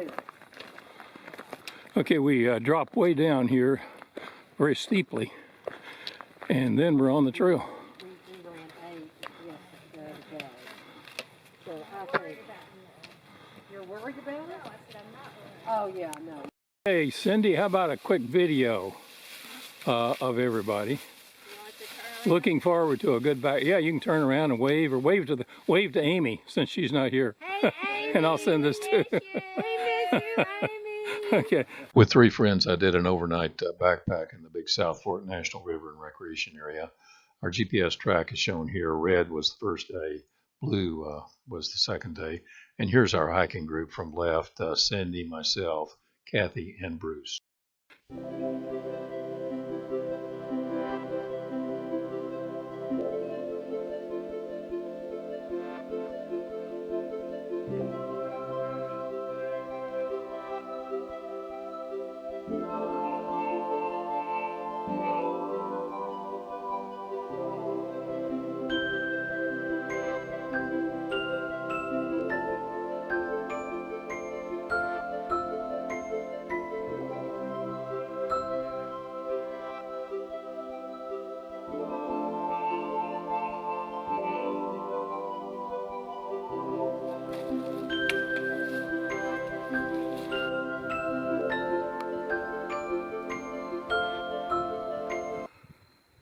later. Okay, we dropped way down here very steeply, and then we're on the trail. We ran 8 yesterday. So I think you're worried about it? No, I said I'm not worried. Oh yeah, no. Hey Cindy, how about a quick video of everybody? Looking forward to a good back. Yeah, you can turn around and wave, or wave to Amy since she's not here. Hey, Amy, and I'll send this to. We miss you, Amy. Okay. With 3 friends, I did an overnight backpack in the Big South Fork National River and Recreation Area. Our GPS track is shown here. Red was the first day, blue was the second day. And here's our hiking group from left: Cindy, myself, Cathy, and Bruce.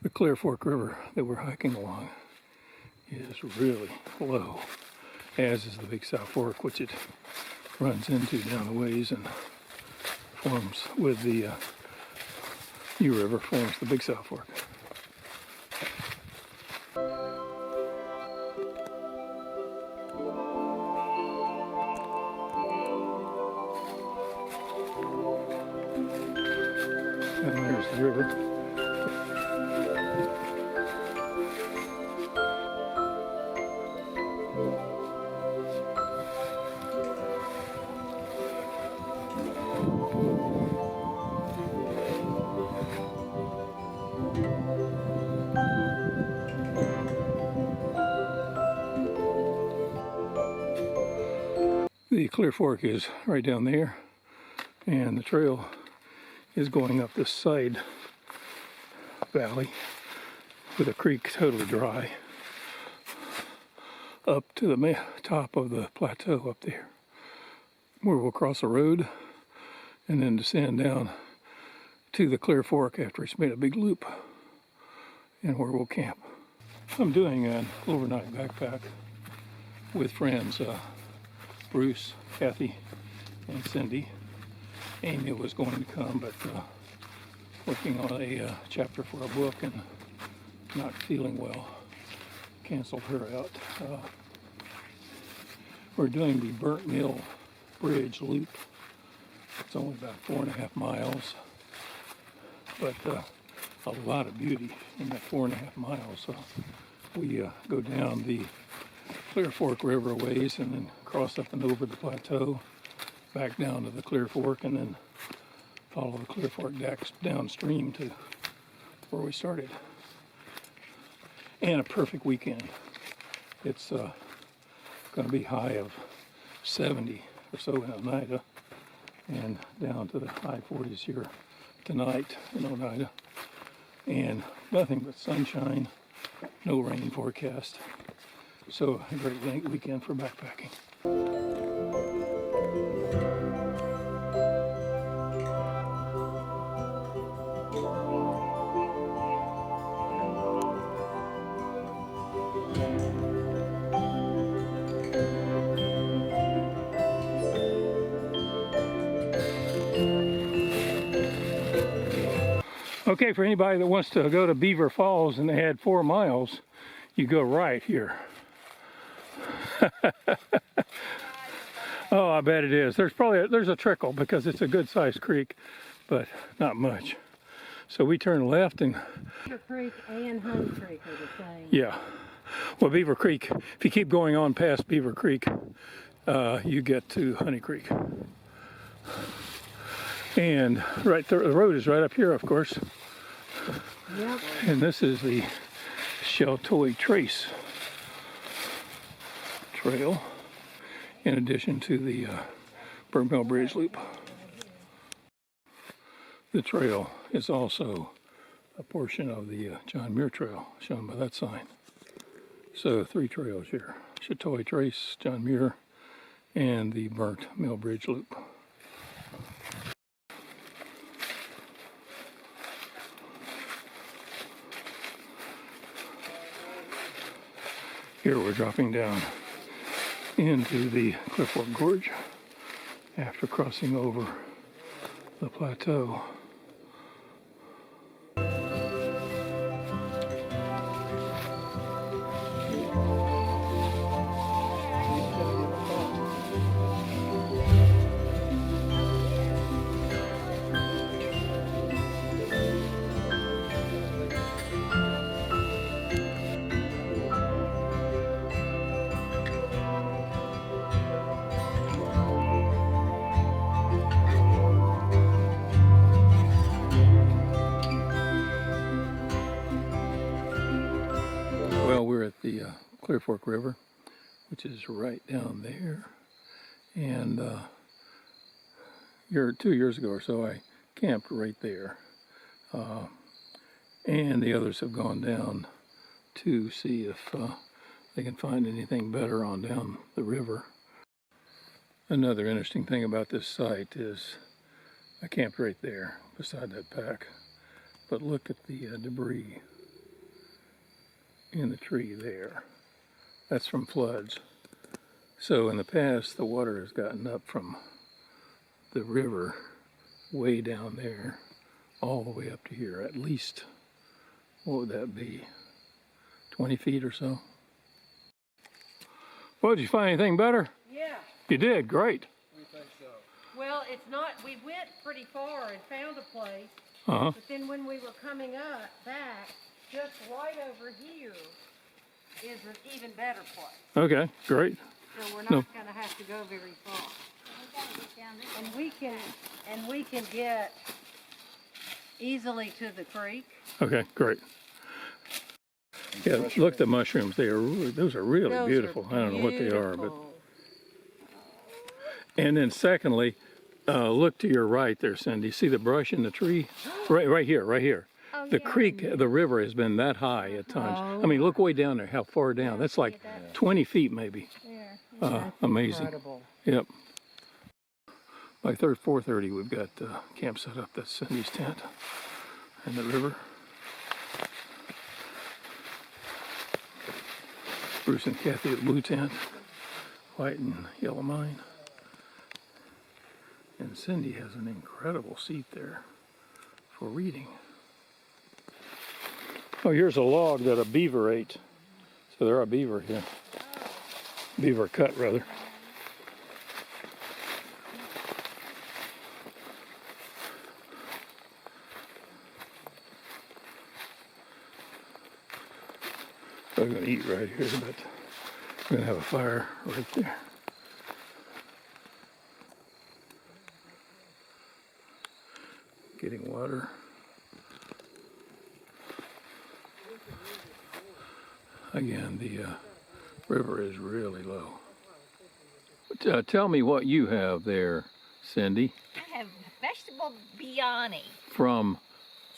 The Clear Fork River that we're hiking along is really low, as is the Big South Fork, which it runs into down the ways and forms with the New River, forms the Big South Fork. And there's the river. The Clear Fork is right down there, and the trail is going up this side valley with a creek totally dry up to the top of the plateau up there, where we'll cross a road and then descend down to the Clear Fork after it's made a big loop, and where we'll camp. I'm doing an overnight backpack with friends, Bruce, Cathy, and Cindy. Amy was going to come, but working on a chapter for a book and not feeling well, canceled her out. We're doing the Burnt Mill Bridge loop. It's only about 4.5 miles, but a lot of beauty in that 4.5 miles. So we go down the Clear Fork River a ways and then cross up and over the plateau, back down to the Clear Fork, and then follow the Clear Fork downstream to where we started. And a perfect weekend. It's going to be high of 70 or so in Oneida, and down to the high 40s here tonight in Oneida. And nothing but sunshine, no rain forecast. So a great weekend for backpacking. Okay, for anybody that wants to go to Beaver Falls and they had 4 miles, you go right here. Oh, I bet it is. There's a trickle because it's a good-sized creek, but not much. So we turn left and Beaver Creek and Honey Creek are the same. yeah. Well, Beaver Creek, if you keep going on past Beaver Creek, you get to Honey Creek. And right there, the road is right up here, of course. Yep. And this is the Sheltowee Trace Trail, in addition to the Mill Bridge Loop. The trail is also a portion of the John Muir Trail, shown by that sign. So 3 trails here: Sheltowee Trace, John Muir, and the burnt Mill Bridge Loop. Here we're dropping down into the Cliff Fork Gorge after crossing over the plateau. Well, we're at the Clear Fork River, which is right down there. And 2 years ago or so, I camped right there. And the others have gone down to see if they can find anything better on down the river. Another interesting thing about this site is I camped right there beside that pack. But look at the debris in the tree there. That's from floods. So in the past, the water has gotten up from the river way down there all the way up to here. At least, what would that be? 20 feet or so? Well, did you find anything better? Yeah. You did, great. We think so. Well, it's not, we went pretty far and found a place, Uh-huh. but then when we were coming up, back, just right over here is an even better place. Okay, great. So we're not No. gonna have to go very far. And we can get easily to the creek. Okay, great. Yeah, look at the mushrooms. Those are really Those beautiful. are I don't know what they are, but. beautiful. And then secondly, look to your right there, Cindy. See the brush in the tree? Right here, right here. Oh, The yeah. creek, the river has been that high at times. I mean, look way down there, how far down. That's like 20 feet maybe. There. Amazing. Incredible. Yep. By 4:30, we've got camp set up. That's Cindy's tent and the river. Bruce and Cathy at blue tent, white and yellow mine. And Cindy has an incredible seat there for reading. Oh, here's a log that a beaver ate. So there are beaver here. Beaver cut, rather. I'm going to eat right here, but we're going to have a fire right there. Getting water. Again, the river is really low. But, tell me what you have there, Cindy, I have vegetable biryani. from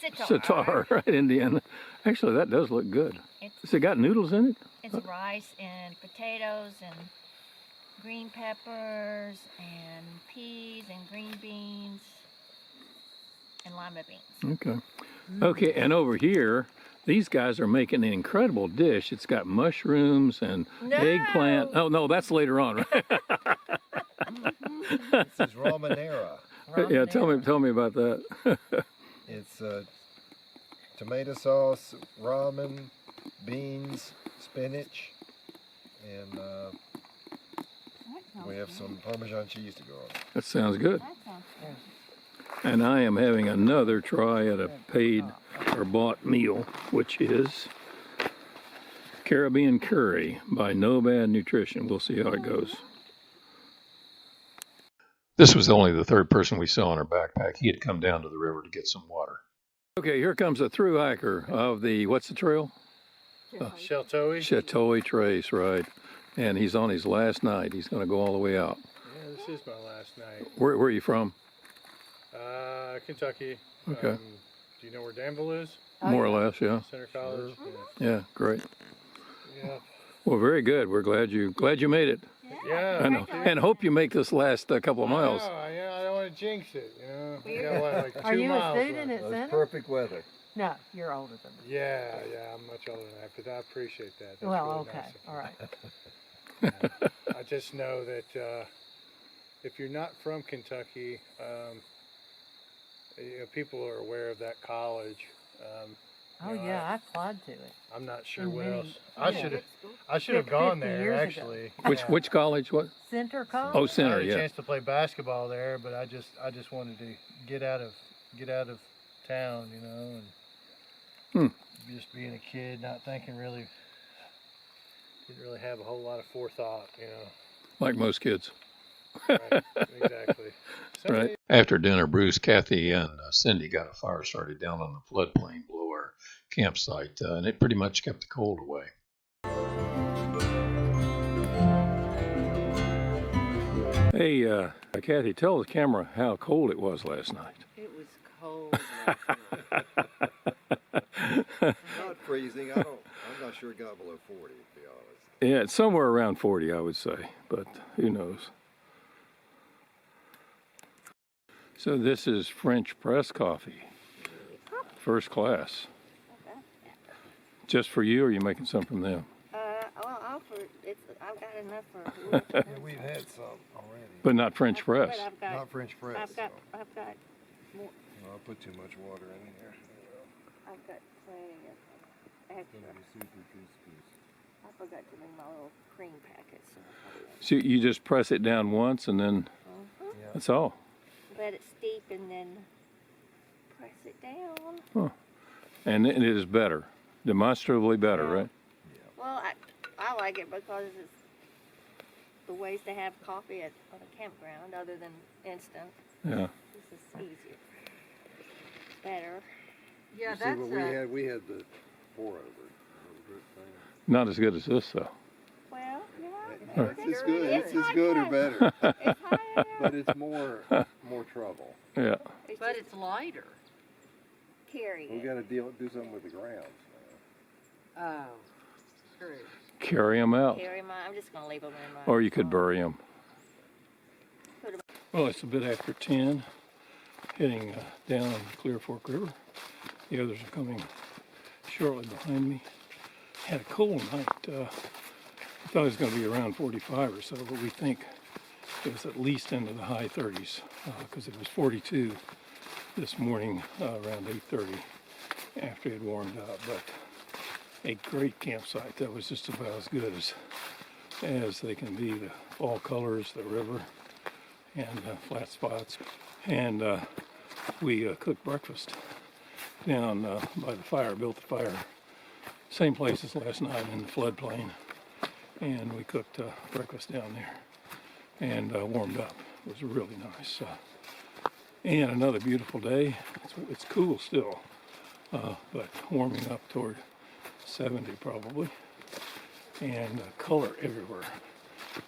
Sitar. Sitar, right, Indiana. Actually, that does look good. Has it got noodles in it? It's rice and potatoes and green peppers and peas and green beans and lima beans. Okay. Okay, and over here, these guys are making an incredible dish. It's got mushrooms and eggplant. Oh, no, that's later on, right? This is ramanera. Yeah, tell me about that. It's tomato sauce, ramen, beans, spinach, and we have some Parmesan cheese to go on. That sounds good. That sounds good. And I am having another try at a paid or bought meal, which is Caribbean curry by No Bad Nutrition. We'll see how it goes. This was only the third person we saw in our backpack. He had come down to the river to get some water. Okay, here comes a through hiker of the, what's the trail? Sheltowee? Sheltowee Trace, right. And he's on his last night. He's going to go all the way out. Yeah, this is my last night. Where are you from? Kentucky. Okay. Do you know where Danville is? More or less, yeah. Center College. Yeah, great. Yeah. Well, very good. We're glad you made it. Yeah. I know, and hope you make this last couple of miles. I don't want to jinx it. You know. We got, what, like 2 Are you a miles student left. at Center? Perfect weather. No, you're older than me. Yeah, I'm much older than that, but I appreciate that. That's Well, really okay, nice of all you. right. I just know that if you're not from Kentucky, you know, people are aware of that college. Oh you know, yeah, I applied to it. I'm not sure And what many- else. yeah. I should have gone 50 there years ago. actually. Which college? What? Center College. Oh, I Center. had a Yeah. chance to play basketball there, but I just wanted to get out of town, you know, and just being a kid, not thinking really, didn't really have a whole lot of forethought, you know. Like most kids. Right, exactly. Right. After dinner, Bruce, Cathy, and Cindy got a fire started down on the floodplain below our campsite, and it pretty much kept the cold away. Hey, Cathy, tell the camera how cold it was last night. It was cold. Not freezing. I'm not sure it got below 40, to be honest. Yeah, it's somewhere around 40, I would say, but who knows. So this is French press coffee, first class. Just for you, or are you making some from them? I've got enough for. Yeah, we've had some already. But not French press. Not French press. I've got more. No, I put too much water in here. I've got plenty of It's extra. gonna be super couscous. I forgot to bring my little cream packets. So you just press it down once, and then Yeah. that's all. Let it steep and then press it down. And it is better, demonstrably better, right? Well, I like it because it's the ways to have coffee on a campground other than instant. Yeah. This is easier. Better. Yeah, You see that's what we had the pour over. Not as good as this, though. Well, yeah. It's as good. It's as high good or tech. better, It's higher. but it's more trouble. Yeah. but it's lighter. Carry We it. got to do something with the grounds. Oh, true. Carry them out. Carry mine. I'm just gonna leave them in my. Or you could bury them. Put 'em- Well, it's a bit after 10, heading down the Clear Fork River. The others are coming shortly behind me. Had a cold night. I thought it was going to be around 45 or so, but we think it was at least into the high 30s because it was 42 this morning around 8:30 after it had warmed up. But a great campsite. That was just about as good as they can be. The fall colors, the river, and flat spots. And we cooked breakfast down by the fire, built the fire. Same place as last night in the floodplain. And we cooked breakfast down there and warmed up. It was really nice. And another beautiful day. It's cool still, but warming up toward 70 probably. And color everywhere.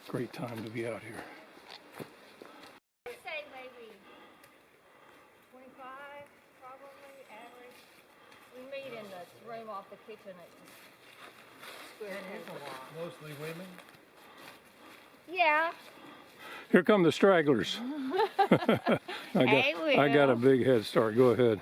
Great time to be out here. I'd say maybe 25, probably average. We meet in the room off the kitchen at the square table. Mostly women. Yeah. Here come the stragglers. I got a big head start. Go ahead.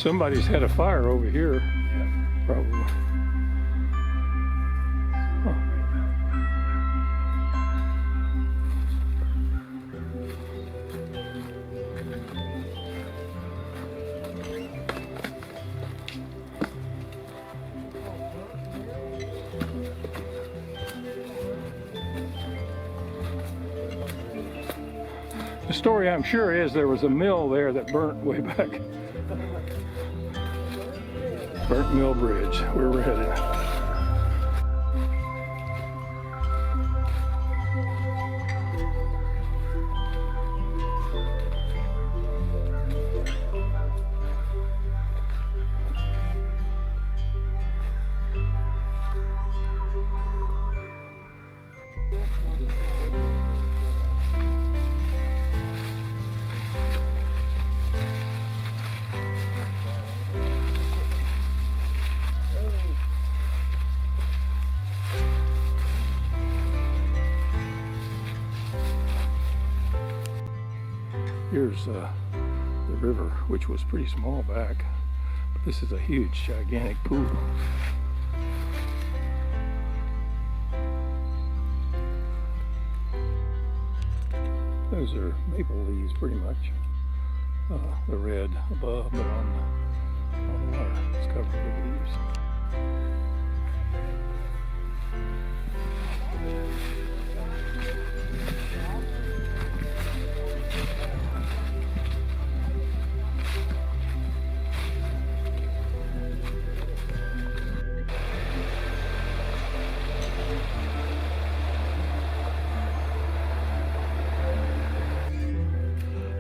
Somebody's had a fire over here, probably. Huh. The story, I'm sure, is there was a mill there that burnt way back. Burnt Mill Bridge, where we're headed. Here's the river, which was pretty small back, but this is a huge, gigantic pool. Those are maple leaves, pretty much. The red above, but on the water, it's covered with leaves.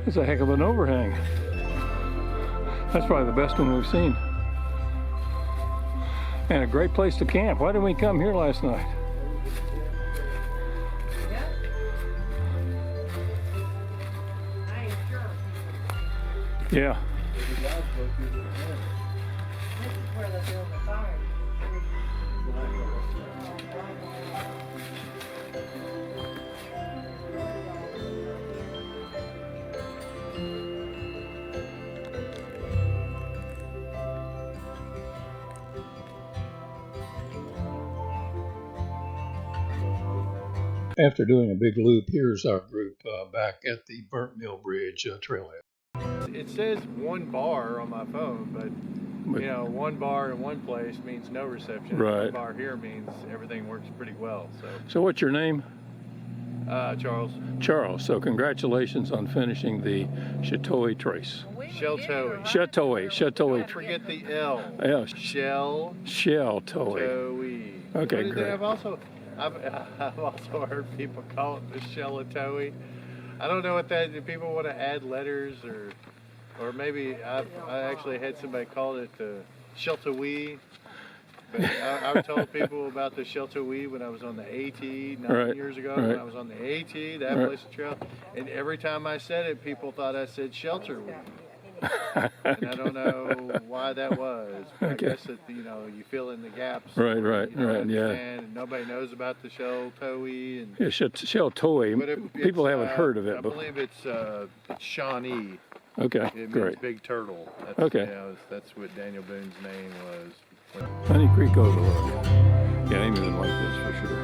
It's a heck of an overhang. That's probably the best one we've seen. And a great place to camp. Why didn't we come here last night? Yeah. After doing a big loop, here's our group back at the Burnt Mill Bridge trailhead. It says one bar on my phone, but you know, one bar in one place means no reception. Right. One bar here means everything works pretty well. So what's your name? Charles. Charles. So congratulations on finishing the Sheltowee Trace. Sheltowee. Sheltowee. Don't forget the L. Yeah. Sheltowee. Okay, great. I've also heard people call it the Sheltowee. I don't know what that. Do people want to add letters or maybe I actually had somebody call it the Sheltowee. But I've told people about the Sheltowee when I was on the AT 9 years ago. When I was on the AT, the Appalachian Trail, and every time I said it, people thought I said Shelterwee. And I don't know why that was. But I guess that you fill in the gaps. Right, yeah. And nobody knows about the Sheltowee and Sheltowee. People haven't heard of it. I believe it's Shawnee. Okay, it great. means big turtle. That's, okay. That's what Daniel Boone's name was. Honey Creek Overlook. Yeah, Amy would like this for sure.